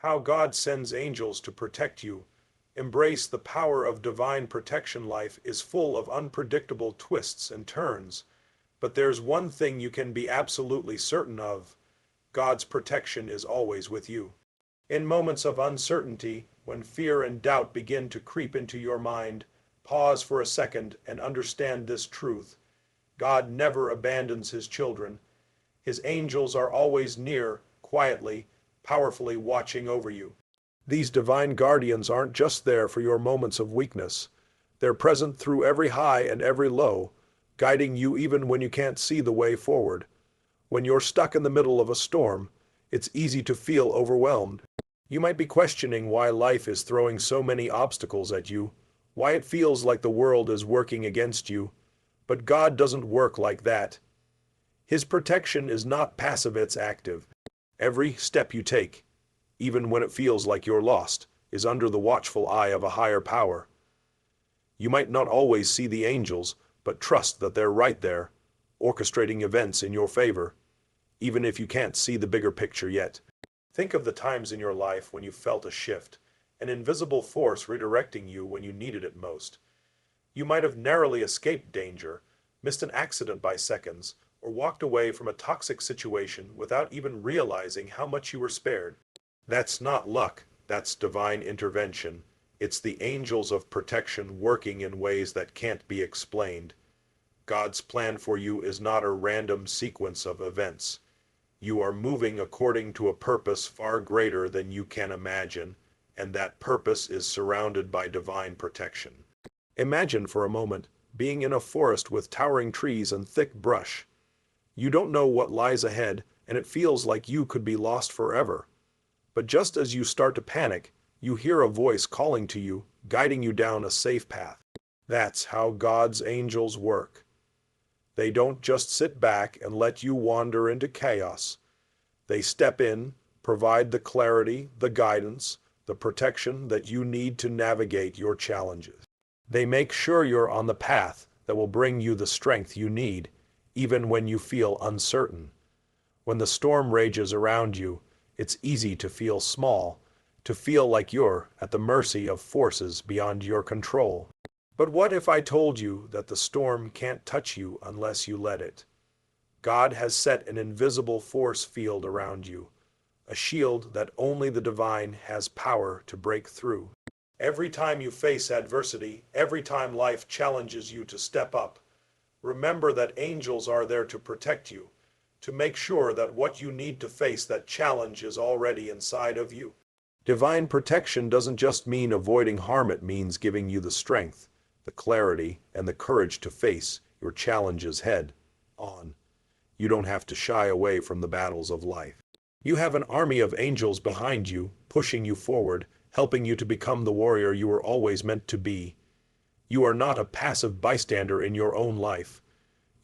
how God sends angels to protect you. Embrace the power of divine protection. Life is full of unpredictable twists and turns, but there's one thing you can be absolutely certain of. God's protection is always with you. In moments of uncertainty, when fear and doubt begin to creep into your mind, pause for a second and understand this truth. God never abandons his children. His angels are always near, quietly, powerfully watching over you. These divine guardians aren't just there for your moments of weakness. They're present through every high and every low, guiding you even when you can't see the way forward. When you're stuck in the middle of a storm, it's easy to feel overwhelmed. You might be questioning why life is throwing so many obstacles at you, why it feels like the world is working against you. But God doesn't work like that. His protection is not passive, it's active. Every step you take, even when it feels like you're lost, is under the watchful eye of a higher power. You might not always see the angels, but trust that they're right there, orchestrating events in your favor, even if you can't see the bigger picture yet. Think of the times in your life when you felt a shift, an invisible force redirecting you when you needed it most. You might have narrowly escaped danger, missed an accident by seconds, or walked away from a toxic situation without even realizing how much you were spared. That's not luck, that's divine intervention. It's the angels of protection working in ways that can't be explained. God's plan for you is not a random sequence of events. You are moving according to a purpose far greater than you can imagine, and that purpose is surrounded by divine protection. Imagine for a moment being in a forest with towering trees and thick brush. You don't know what lies ahead, and it feels like you could be lost forever. But just as you start to panic, you hear a voice calling to you, guiding you down a safe path. That's how God's angels work. They don't just sit back and let you wander into chaos. They step in, provide the clarity, the guidance, the protection that you need to navigate your challenges. They make sure you're on the path that will bring you the strength you need, even when you feel uncertain. When the storm rages around you, it's easy to feel small, to feel like you're at the mercy of forces beyond your control. But what if I told you that the storm can't touch you unless you let it? God has set an invisible force field around you, a shield that only the divine has power to break through. Every time you face adversity, every time life challenges you to step up, remember that angels are there to protect you, to make sure that what you need to face that challenge is already inside of you. Divine protection doesn't just mean avoiding harm, it means giving you the strength, the clarity, and the courage to face your challenges head on. You don't have to shy away from the battles of life. You have an army of angels behind you, pushing you forward, helping you to become the warrior you were always meant to be. You are not a passive bystander in your own life.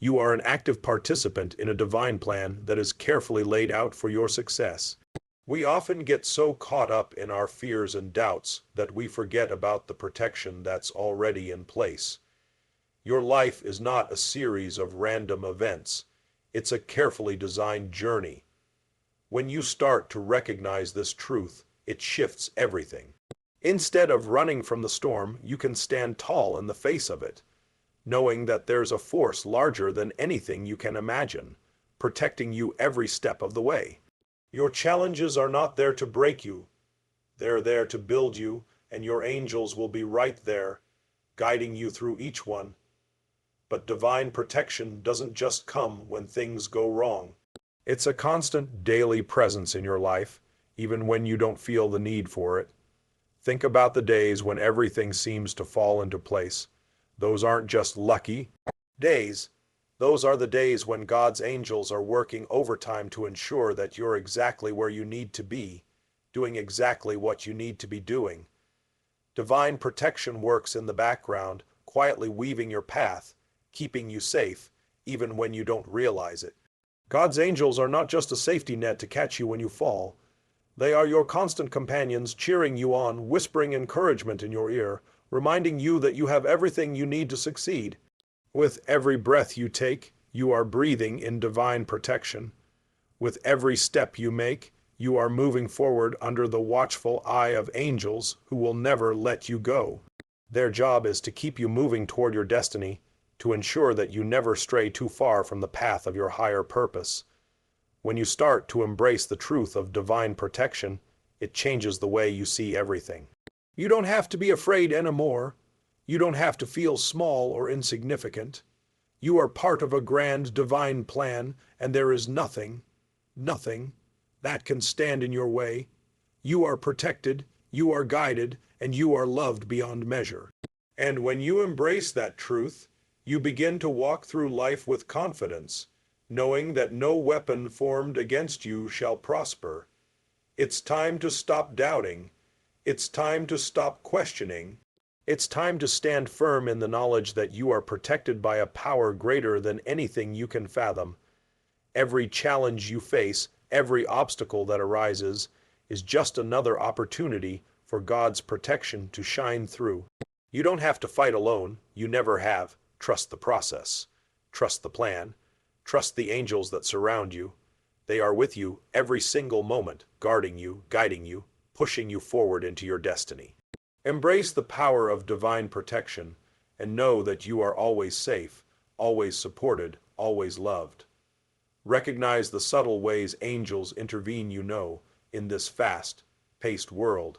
You are an active participant in a divine plan that is carefully laid out for your success. We often get so caught up in our fears and doubts that we forget about the protection that's already in place. Your life is not a series of random events. It's a carefully designed journey. When you start to recognize this truth, it shifts everything. Instead of running from the storm, you can stand tall in the face of it, knowing that there's a force larger than anything you can imagine, protecting you every step of the way. Your challenges are not there to break you. They're there to build you, and your angels will be right there, guiding you through each one. But divine protection doesn't just come when things go wrong. It's a constant daily presence in your life, even when you don't feel the need for it. Think about the days when everything seems to fall into place. Those aren't just lucky days. Those are the days when God's angels are working overtime to ensure that you're exactly where you need to be, doing exactly what you need to be doing. Divine protection works in the background, quietly weaving your path, keeping you safe, even when you don't realize it. God's angels are not just a safety net to catch you when you fall. They are your constant companions, cheering you on, whispering encouragement in your ear, reminding you that you have everything you need to succeed. With every breath you take, you are breathing in divine protection. With every step you make, You are moving forward under the watchful eye of angels who will never let you go. Their job is to keep you moving toward your destiny, to ensure that you never stray too far from the path of your higher purpose. When you start to embrace the truth of divine protection, it changes the way you see everything. You don't have to be afraid anymore. You don't have to feel small or insignificant. You are part of a grand divine plan, and there is nothing that can stand in your way. You are protected, you are guided, and you are loved beyond measure. And when you embrace that truth, you begin to walk through life with confidence, knowing that no weapon formed against you shall prosper. It's time to stop doubting. It's time to stop questioning. It's time to stand firm in the knowledge that you are protected by a power greater than anything you can fathom. Every challenge you face, every obstacle that arises, is just another opportunity for God's protection to shine through. You don't have to fight alone. You never have. Trust the process. Trust the plan. Trust the angels that surround you. They are with you every single moment, guarding you, guiding you, pushing you forward into your destiny. Embrace the power of divine protection and know that you are always safe, always supported, always loved. Recognize the subtle ways angels intervene, in this fast-paced world.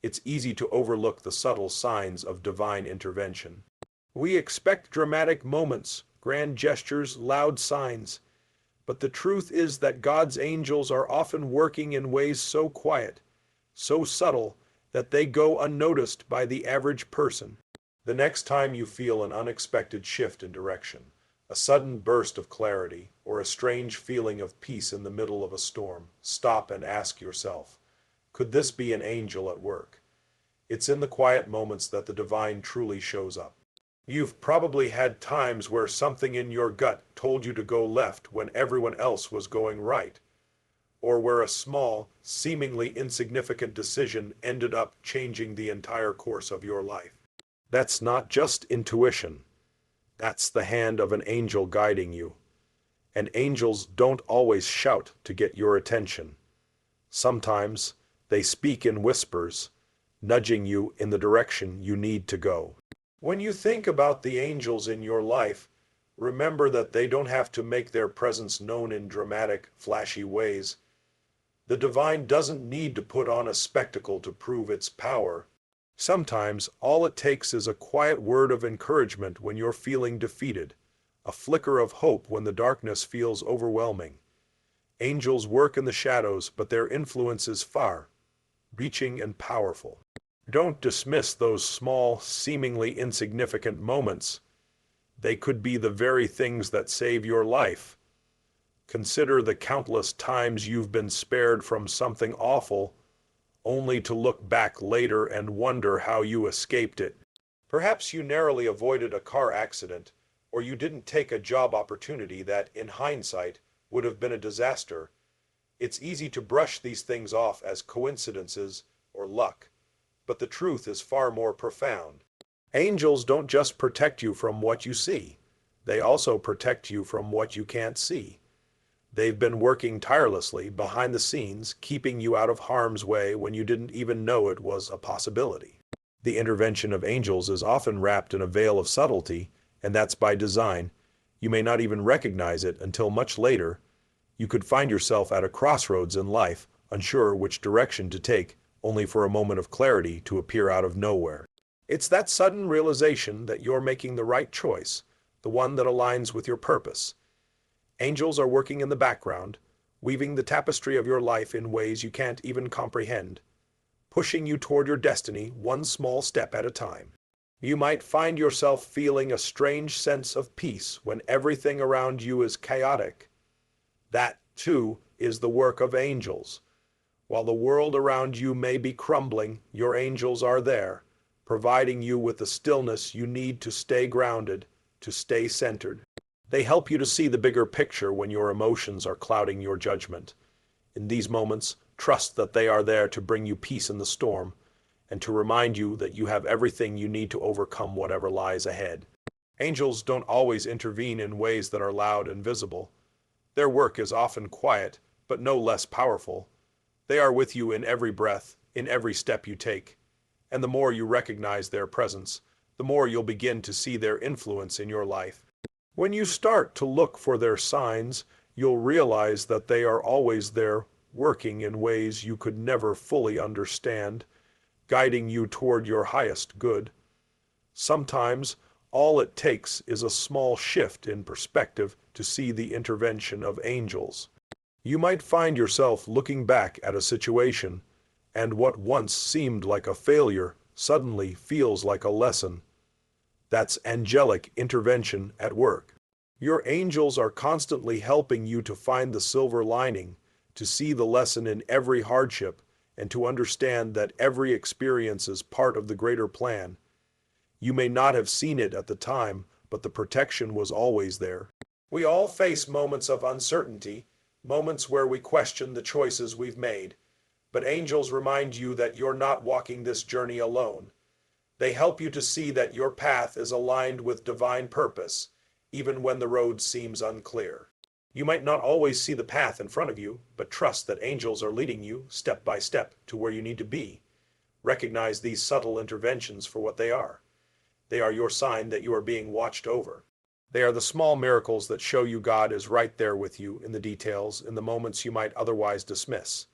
It's easy to overlook the subtle signs of divine intervention. We expect dramatic moments, grand gestures, loud signs. But the truth is that God's angels are often working in ways so quiet, so subtle, that they go unnoticed by the average person. The next time you feel an unexpected shift in direction, a sudden burst of clarity, or a strange feeling of peace in the middle of a storm, stop and ask yourself, could this be an angel at work? It's in the quiet moments that the divine truly shows up. You've probably had times where something in your gut told you to go left when everyone else was going right, or where a small, seemingly insignificant decision ended up changing the entire course of your life. That's not just intuition. That's the hand of an angel guiding you. And angels don't always shout to get your attention. Sometimes they speak in whispers, nudging you in the direction you need to go. When you think about the angels in your life, remember that they don't have to make their presence known in dramatic, flashy ways. The divine doesn't need to put on a spectacle to prove its power. Sometimes all it takes is a quiet word of encouragement when you're feeling defeated, a flicker of hope when the darkness feels overwhelming. Angels work in the shadows, but their influence is far-reaching and powerful. Don't dismiss those small, seemingly insignificant moments. They could be the very things that save your life. Consider the countless times you've been spared from something awful, only to look back later and wonder how you escaped it. Perhaps you narrowly avoided a car accident, or you didn't take a job opportunity that, in hindsight, would have been a disaster. It's easy to brush these things off as coincidences or luck, but the truth is far more profound. Angels don't just protect you from what you see. They also protect you from what you can't see. They've been working tirelessly behind the scenes, keeping you out of harm's way when you didn't even know it was a possibility. The intervention of angels is often wrapped in a veil of subtlety, and that's by design. You may not even recognize it until much later. You could find yourself at a crossroads in life, unsure which direction to take, only for a moment of clarity to appear out of nowhere. It's that sudden realization that you're making the right choice, the one that aligns with your purpose. Angels are working in the background, weaving the tapestry of your life in ways you can't even comprehend, pushing you toward your destiny one small step at a time. You might find yourself feeling a strange sense of peace when everything around you is chaotic. That, too, is the work of angels. While the world around you may be crumbling, your angels are there, providing you with the stillness you need to stay grounded, to stay centered. They help you to see the bigger picture when your emotions are clouding your judgment. In these moments, trust that they are there to bring you peace in the storm, and to remind you that you have everything you need to overcome whatever lies ahead. Angels don't always intervene in ways that are loud and visible. Their work is often quiet, but no less powerful. They are with you in every breath, in every step you take. And the more you recognize their presence, the more you'll begin to see their influence in your life. When you start to look for their signs, you'll realize that they are always there, working in ways you could never fully understand, guiding you toward your highest good. Sometimes, all it takes is a small shift in perspective to see the intervention of angels. You might find yourself looking back at a situation, and what once seemed like a failure suddenly feels like a lesson. That's angelic intervention at work. Your angels are constantly helping you to find the silver lining, to see the lesson in every hardship, and to understand that every experience is part of the greater plan. You may not have seen it at the time, but the protection was always there. We all face moments of uncertainty, moments where we question the choices we've made. But angels remind you that you're not walking this journey alone. They help you to see that your path is aligned with divine purpose, even when the road seems unclear. You might not always see the path in front of you, but trust that angels are leading you step by step to where you need to be. Recognize these subtle interventions for what they are. They are your sign that you are being watched over. They are the small miracles that show you God is right there with you in the details, in the moments you might otherwise dismiss.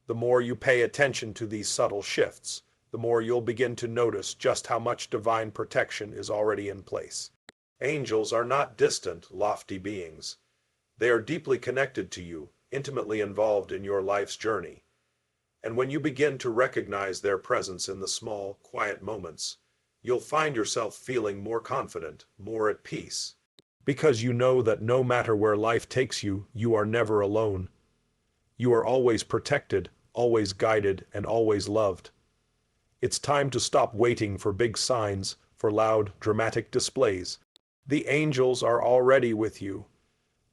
The more you pay attention to these subtle shifts, the more you'll begin to notice just how much divine protection is already in place. Angels are not distant, lofty beings. They are deeply connected to you, intimately involved in your life's journey. And when you begin to recognize their presence in the small, quiet moments, you'll find yourself feeling more confident, more at peace. Because you know that no matter where life takes you, you are never alone. You are always protected, always guided, and always loved. It's time to stop waiting for big signs, for loud, dramatic displays. The angels are already with you.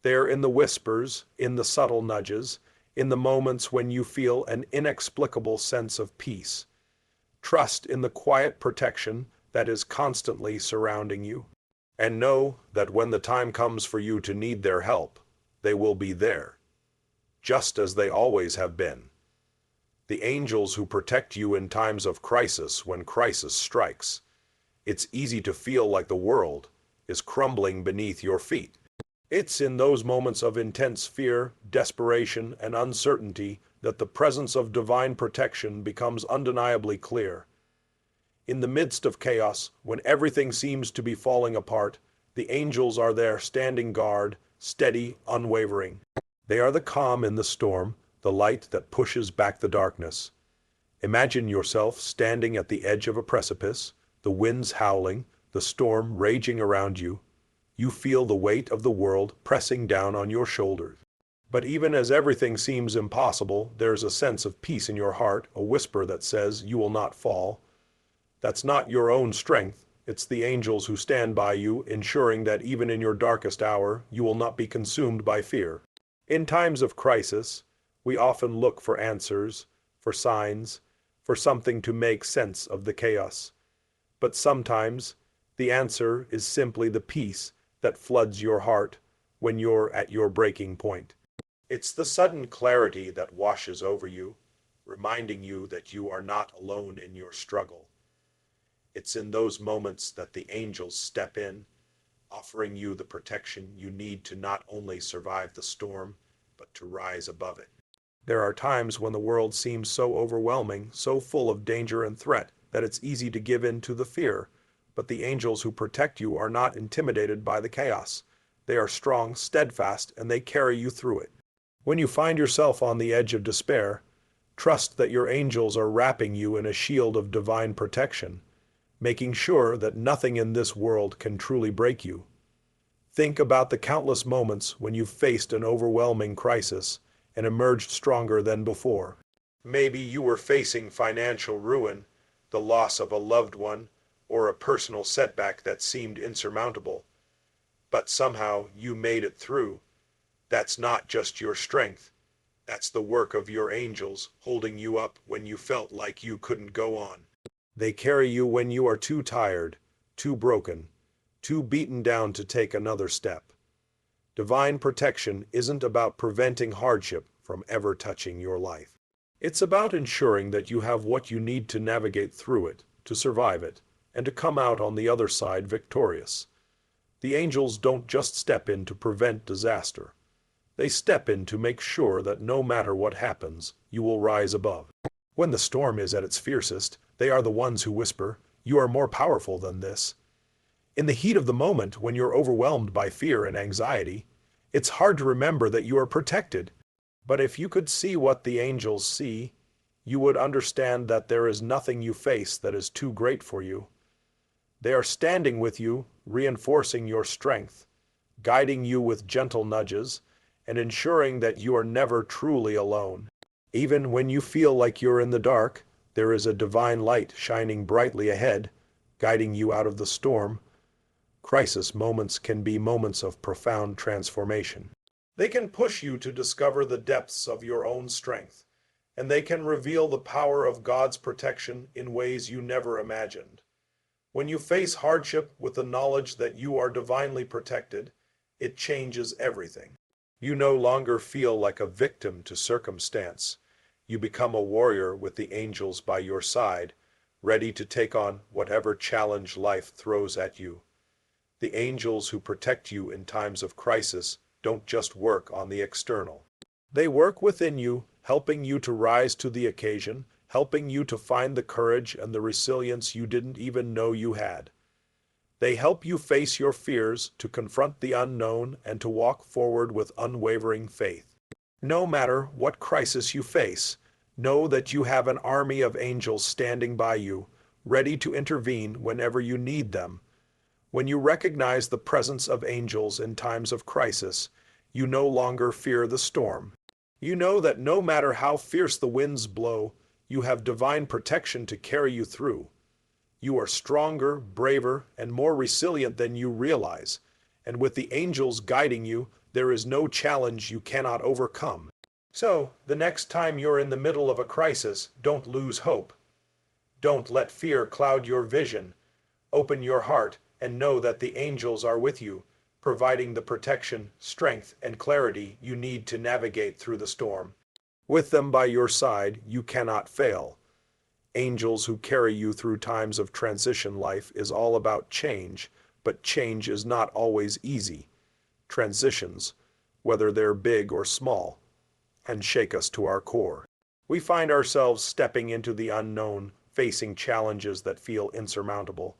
They're in the whispers, in the subtle nudges, in the moments when you feel an inexplicable sense of peace. Trust in the quiet protection that is constantly surrounding you. And know that when the time comes for you to need their help, they will be there, just as they always have been. The angels who protect you in times of crisis when crisis strikes. It's easy to feel like the world is crumbling beneath your feet. It's in those moments of intense fear, desperation, and uncertainty that the presence of divine protection becomes undeniably clear. In the midst of chaos, when everything seems to be falling apart, the angels are there standing guard, steady, unwavering. They are the calm in the storm, the light that pushes back the darkness. Imagine yourself standing at the edge of a precipice, the winds howling, the storm raging around you. You feel the weight of the world pressing down on your shoulders. But even as everything seems impossible, there's a sense of peace in your heart, a whisper that says you will not fall. That's not your own strength. It's the angels who stand by you, ensuring that even in your darkest hour, you will not be consumed by fear. In times of crisis, we often look for answers, for signs, for something to make sense of the chaos. But sometimes, the answer is simply the peace that floods your heart when you're at your breaking point. It's the sudden clarity that washes over you, reminding you that you are not alone in your struggle. It's in those moments that the angels step in, offering you the protection you need to not only survive the storm, but to rise above it. There are times when the world seems so overwhelming, so full of danger and threat, that it's easy to give in to the fear. But the angels who protect you are not intimidated by the chaos. They are strong, steadfast, and they carry you through it. When you find yourself on the edge of despair, trust that your angels are wrapping you in a shield of divine protection, making sure that nothing in this world can truly break you. Think about the countless moments when you've faced an overwhelming crisis and emerged stronger than before. Maybe you were facing financial ruin, the loss of a loved one, or a personal setback that seemed insurmountable. But somehow you made it through. That's not just your strength. That's the work of your angels holding you up when you felt like you couldn't go on. They carry you when you are too tired, too broken, too beaten down to take another step. Divine protection isn't about preventing hardship from ever touching your life. It's about ensuring that you have what you need to navigate through it, to survive it, and to come out on the other side victorious. The angels don't just step in to prevent disaster. They step in to make sure that no matter what happens, you will rise above. When the storm is at its fiercest, they are the ones who whisper, "You are more powerful than this." In the heat of the moment, when you're overwhelmed by fear and anxiety, it's hard to remember that you are protected. But if you could see what the angels see, you would understand that there is nothing you face that is too great for you. They are standing with you, reinforcing your strength, guiding you with gentle nudges, and ensuring that you are never truly alone. Even when you feel like you're in the dark, there is a divine light shining brightly ahead, guiding you out of the storm. Crisis moments can be moments of profound transformation. They can push you to discover the depths of your own strength, and they can reveal the power of God's protection in ways you never imagined. When you face hardship with the knowledge that you are divinely protected, it changes everything. You no longer feel like a victim to circumstance. You become a warrior with the angels by your side, ready to take on whatever challenge life throws at you. The angels who protect you in times of crisis don't just work on the external. They work within you, helping you to rise to the occasion, helping you to find the courage and the resilience you didn't even know you had. They help you face your fears, to confront the unknown, and to walk forward with unwavering faith. No matter what crisis you face, know that you have an army of angels standing by you, ready to intervene whenever you need them. When you recognize the presence of angels in times of crisis, you no longer fear the storm. You know that no matter how fierce the winds blow, you have divine protection to carry you through. You are stronger, braver, and more resilient than you realize, and with the angels guiding you, there is no challenge you cannot overcome. So, the next time you're in the middle of a crisis, don't lose hope. Don't let fear cloud your vision. Open your heart and know that the angels are with you, providing the protection, strength, and clarity you need to navigate through the storm. With them by your side, you cannot fail. Angels who carry you through times of transition. Life is all about change, but change is not always easy. Transitions, whether they're big or small, can shake us to our core. We find ourselves stepping into the unknown, facing challenges that feel insurmountable.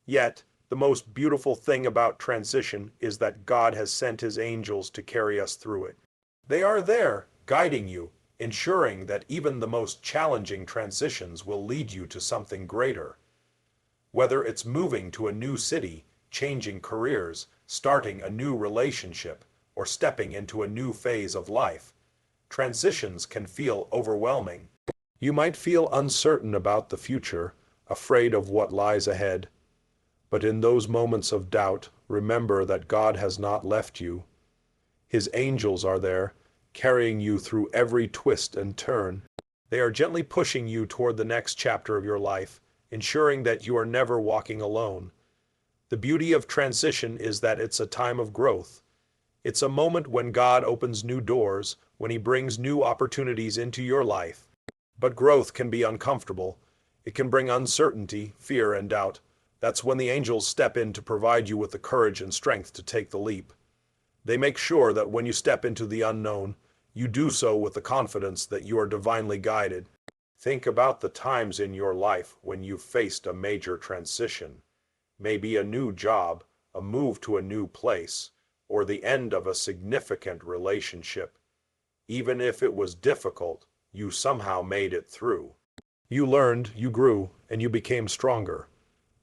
Yet, the most beautiful thing about transition is that God has sent His angels to carry us through it. They are there, guiding you, ensuring that even the most challenging transitions will lead you to something greater. Whether it's moving to a new city, changing careers, starting a new relationship, or stepping into a new phase of life, transitions can feel overwhelming. You might feel uncertain about the future, afraid of what lies ahead. But in those moments of doubt, remember that God has not left you. His angels are there, carrying you through every twist and turn. They are gently pushing you toward the next chapter of your life, ensuring that you are never walking alone. The beauty of transition is that it's a time of growth. It's a moment when God opens new doors, when He brings new opportunities into your life. But growth can be uncomfortable. It can bring uncertainty, fear, and doubt. That's when the angels step in to provide you with the courage and strength to take the leap. They make sure that when you step into the unknown, you do so with the confidence that you are divinely guided. Think about the times in your life when you faced a major transition. Maybe a new job, a move to a new place, or the end of a significant relationship. Even if it was difficult, you somehow made it through. You learned, you grew, and you became stronger.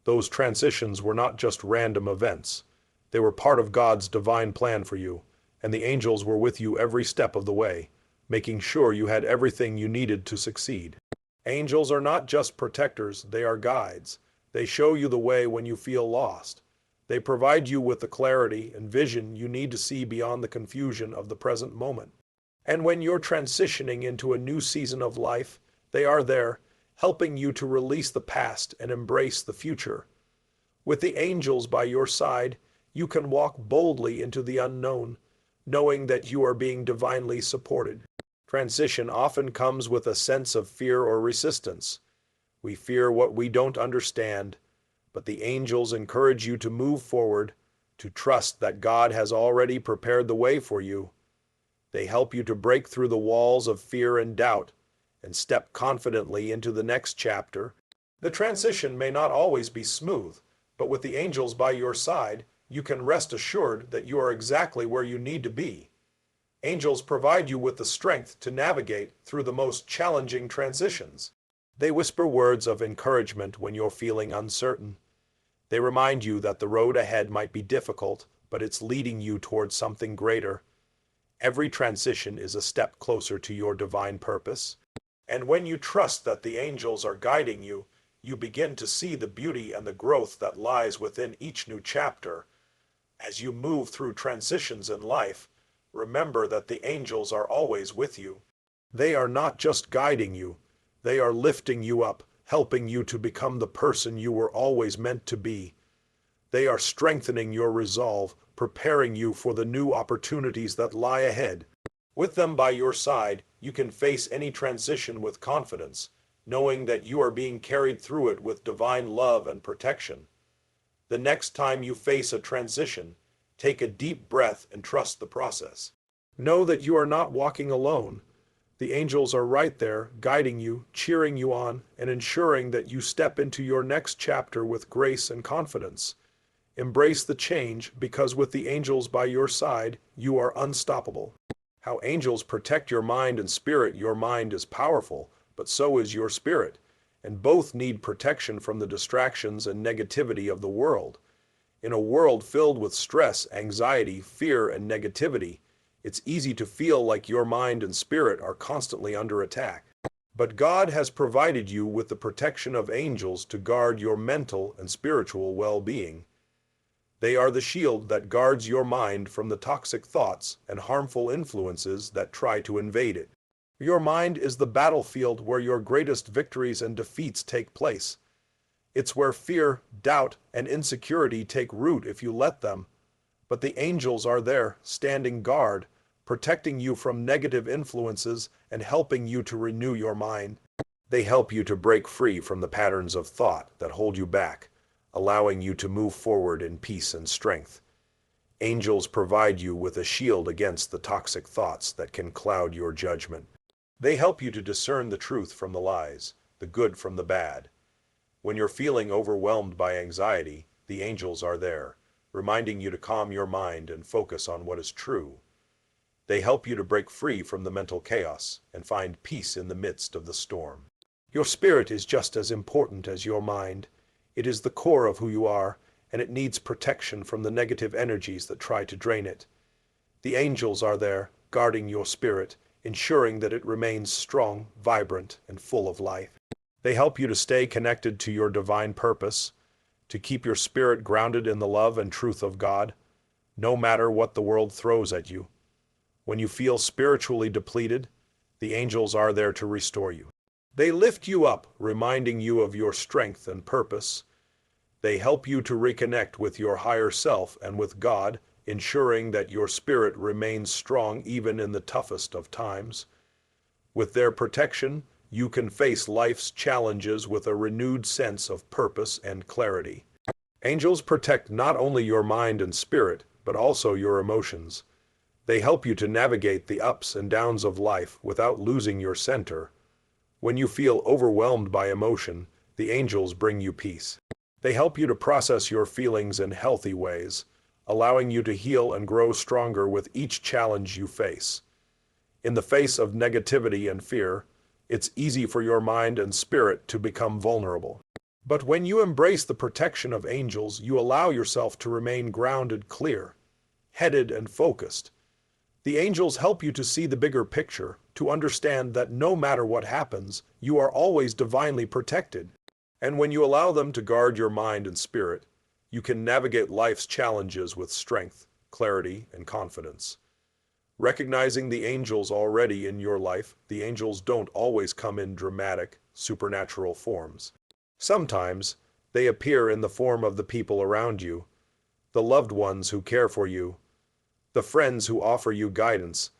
Those transitions were not just random events. They were part of God's divine plan for you, and the angels were with you every step of the way, making sure you had everything you needed to succeed. Angels are not just protectors, they are guides. They show you the way when you feel lost. They provide you with the clarity and vision you need to see beyond the confusion of the present moment. And when you're transitioning into a new season of life, they are there, helping you to release the past and embrace the future. With the angels by your side, you can walk boldly into the unknown, knowing that you are being divinely supported. Transition often comes with a sense of fear or resistance. We fear what we don't understand, but the angels encourage you to move forward, to trust that God has already prepared the way for you. They help you to break through the walls of fear and doubt and step confidently into the next chapter. The transition may not always be smooth, but with the angels by your side, you can rest assured that you are exactly where you need to be. Angels provide you with the strength to navigate through the most challenging transitions. They whisper words of encouragement when you're feeling uncertain. They remind you that the road ahead might be difficult, but it's leading you towards something greater. Every transition is a step closer to your divine purpose. And when you trust that the angels are guiding you, you begin to see the beauty and the growth that lies within each new chapter. As you move through transitions in life, remember that the angels are always with you. They are not just guiding you, they are lifting you up, helping you to become the person you were always meant to be. They are strengthening your resolve, preparing you for the new opportunities that lie ahead. With them by your side, you can face any transition with confidence, knowing that you are being carried through it with divine love and protection. The next time you face a transition, take a deep breath and trust the process. Know that you are not walking alone. The angels are right there, guiding you, cheering you on, and ensuring that you step into your next chapter with grace and confidence. Embrace the change, because with the angels by your side, you are unstoppable. How angels protect your mind and spirit. Your mind is powerful, but so is your spirit, and both need protection from the distractions and negativity of the world. In a world filled with stress, anxiety, fear, and negativity, it's easy to feel like your mind and spirit are constantly under attack. But God has provided you with the protection of angels to guard your mental and spiritual well-being. They are the shield that guards your mind from the toxic thoughts and harmful influences that try to invade it. Your mind is the battlefield where your greatest victories and defeats take place. It's where fear, doubt, and insecurity take root if you let them. But the angels are there, standing guard, protecting you from negative influences and helping you to renew your mind. They help you to break free from the patterns of thought that hold you back, allowing you to move forward in peace and strength. Angels provide you with a shield against the toxic thoughts that can cloud your judgment. They help you to discern the truth from the lies, the good from the bad. When you're feeling overwhelmed by anxiety, the angels are there, reminding you to calm your mind and focus on what is true. They help you to break free from the mental chaos and find peace in the midst of the storm. Your spirit is just as important as your mind. It is the core of who you are, and it needs protection from the negative energies that try to drain it. The angels are there, guarding your spirit, ensuring that it remains strong, vibrant, and full of life. They help you to stay connected to your divine purpose, to keep your spirit grounded in the love and truth of God, no matter what the world throws at you. When you feel spiritually depleted, the angels are there to restore you. They lift you up, reminding you of your strength and purpose. They help you to reconnect with your higher self and with God, ensuring that your spirit remains strong even in the toughest of times. With their protection, you can face life's challenges with a renewed sense of purpose and clarity. Angels protect not only your mind and spirit, but also your emotions. They help you to navigate the ups and downs of life without losing your center. When you feel overwhelmed by emotion, the angels bring you peace. They help you to process your feelings in healthy ways, allowing you to heal and grow stronger with each challenge you face. In the face of negativity and fear, it's easy for your mind and spirit to become vulnerable. But when you embrace the protection of angels, you allow yourself to remain grounded, clear, headed, and focused. The angels help you to see the bigger picture, to understand that no matter what happens, you are always divinely protected. And when you allow them to guard your mind and spirit, you can navigate life's challenges with strength, clarity, and confidence. Recognizing the angels already in your life, the angels don't always come in dramatic, supernatural forms. Sometimes, they appear in the form of the people around you, the loved ones who care for you, the friends who offer you guidance,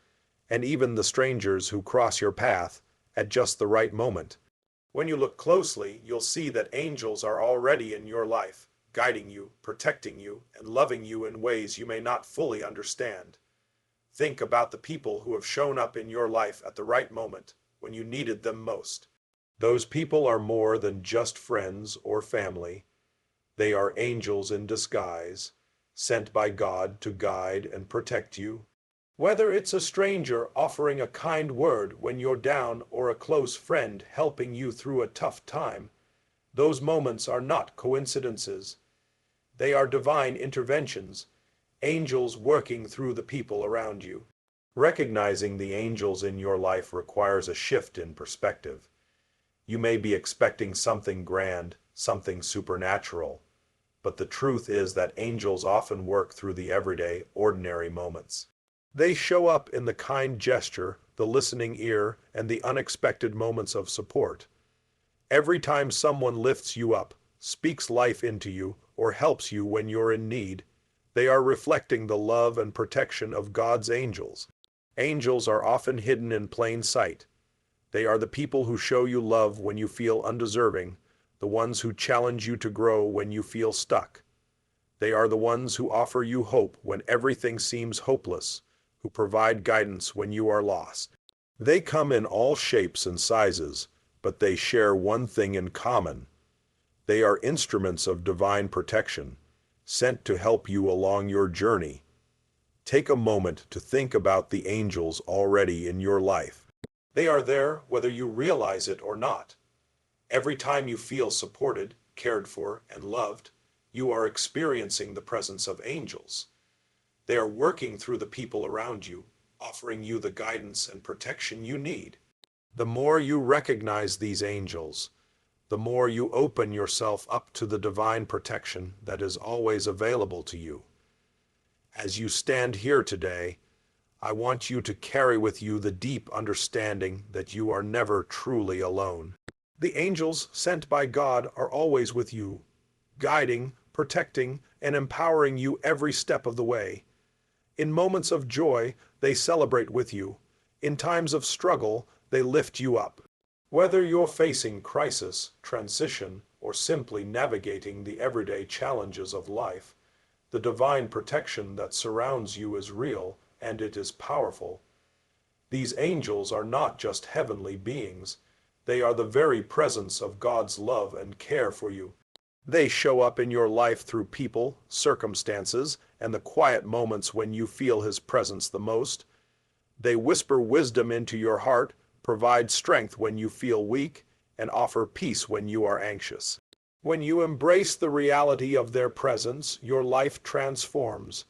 and even the strangers who cross your path at just the right moment. When you look closely, you'll see that angels are already in your life, guiding you, protecting you, and loving you in ways you may not fully understand. Think about the people who have shown up in your life at the right moment, when you needed them most. Those people are more than just friends or family. They are angels in disguise, sent by God to guide and protect you. Whether it's a stranger offering a kind word when you're down or a close friend helping you through a tough time, those moments are not coincidences. They are divine interventions, angels working through the people around you. Recognizing the angels in your life requires a shift in perspective. You may be expecting something grand, something supernatural, but the truth is that angels often work through the everyday, ordinary moments. They show up in the kind gesture, the listening ear, and the unexpected moments of support. Every time someone lifts you up, speaks life into you, or helps you when you're in need, they are reflecting the love and protection of God's angels. Angels are often hidden in plain sight. They are the people who show you love when you feel undeserving, the ones who challenge you to grow when you feel stuck. They are the ones who offer you hope when everything seems hopeless, who provide guidance when you are lost. They come in all shapes and sizes, but they share one thing in common. They are instruments of divine protection, sent to help you along your journey. Take a moment to think about the angels already in your life. They are there whether you realize it or not. Every time you feel supported, cared for, and loved, you are experiencing the presence of angels. They are working through the people around you, offering you the guidance and protection you need. The more you recognize these angels, the more you open yourself up to the divine protection that is always available to you. As you stand here today, I want you to carry with you the deep understanding that you are never truly alone. The angels sent by God are always with you, guiding, protecting, and empowering you every step of the way. In moments of joy, they celebrate with you. In times of struggle, they lift you up. Whether you're facing crisis, transition, or simply navigating the everyday challenges of life, the divine protection that surrounds you is real, and it is powerful. These angels are not just heavenly beings. They are the very presence of God's love and care for you. They show up in your life through people, circumstances, and the quiet moments when you feel His presence the most. They whisper wisdom into your heart, provide strength when you feel weak, and offer peace when you are anxious. When you embrace the reality of their presence, your life transforms.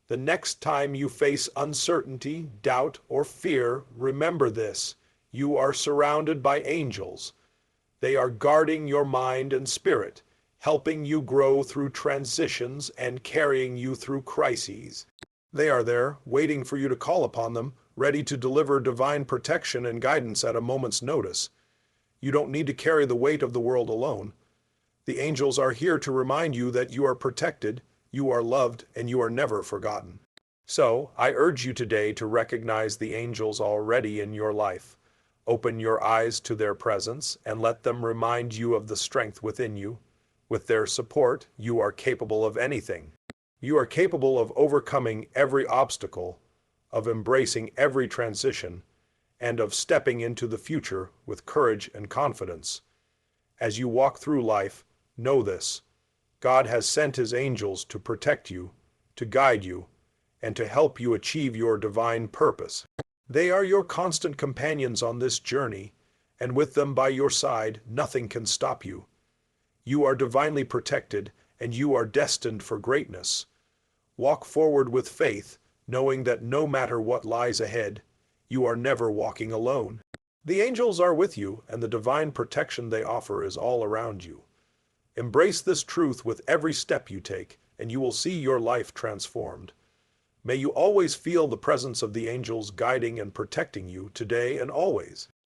The next time you face uncertainty, doubt, or fear, remember this: you are surrounded by angels. They are guarding your mind and spirit, helping you grow through transitions and carrying you through crises. They are there, waiting for you to call upon them, ready to deliver divine protection and guidance at a moment's notice. You don't need to carry the weight of the world alone. The angels are here to remind you that you are protected, you are loved, and you are never forgotten. So, I urge you today to recognize the angels already in your life. Open your eyes to their presence and let them remind you of the strength within you. With their support, you are capable of anything. You are capable of overcoming every obstacle, of embracing every transition, and of stepping into the future with courage and confidence. As you walk through life, know this: God has sent His angels to protect you, to guide you, and to help you achieve your divine purpose. They are your constant companions on this journey, and with them by your side, nothing can stop you. You are divinely protected, and you are destined for greatness. Walk forward with faith, knowing that no matter what lies ahead, you are never walking alone. The angels are with you, and the divine protection they offer is all around you. Embrace this truth with every step you take, and you will see your life transformed. May you always feel the presence of the angels guiding and protecting you today and always.